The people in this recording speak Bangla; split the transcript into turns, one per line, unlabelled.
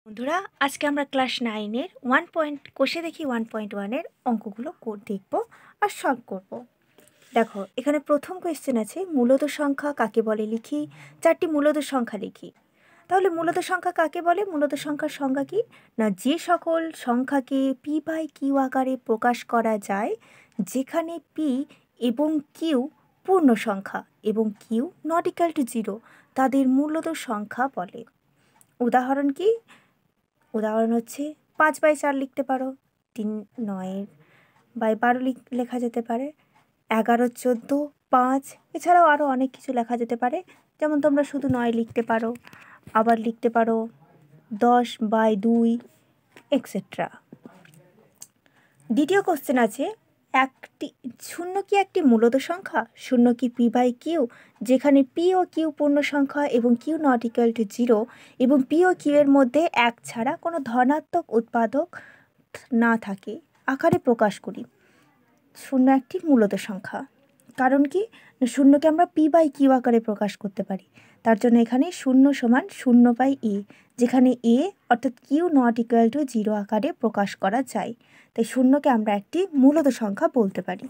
বন্ধুরা, আজকে আমরা ক্লাস 9-এর কোষে দেখি 1.1-এর অঙ্কগুলো দেখব আর সলভ করব। দেখো, এখানে প্রথম কোয়েশ্চেন আছে, মূলদ সংখ্যা কাকে বলে লিখি। 4টি মূলদ সংখ্যা লিখি। তাহলে মূলদ সংখ্যা কাকে বলে? মূলদ সংখ্যার সংজ্ঞা কি না, যে সকল সংখ্যাকে পি বাই কিউ আকারে প্রকাশ করা যায়, যেখানে পি এবং কিউ পূর্ণ সংখ্যা এবং কিউ নট ইকুয়াল টু 0, তাদের মূলদ সংখ্যা বলে। উদাহরণ কি? উদাহরণ হচ্ছে 5/4 লিখতে পারো, 3 9/12 লেখা যেতে পারে, 11 14 5, এছাড়াও আরও অনেক কিছু লেখা যেতে পারে। যেমন তোমরা শুধু 9 লিখতে পারো, আবার লিখতে পারো 10/2 এক্সেট্রা। দ্বিতীয় কোশ্চেন আছে, শূন্য কি একটি মূলদ সংখ্যা? শূন্য কি পি বাই কিউ, যেখানে পি ও কিউ পূর্ণ সংখ্যা এবং কিউ নট ইকুয়াল টু 0 এবং পি ও কিউ এর মধ্যে এক ছাড়া কোনো ধনাত্মক উৎপাদক না থাকে আকারে প্রকাশ করি। শূন্য একটি মূলদ সংখ্যা। কারণ কি? শূন্যকে আমরা পি বাই কিউ আকারে প্রকাশ করতে পারি। তার জন্য এখানে শূন্য সমান 0/a, যেখানে a অর্থাৎ কিউ নট ইকুয়াল টু 0 আকারে প্রকাশ করা যায়। তাই শূন্যকে আমরা একটি মূলদ সংখ্যা বলতে পারি।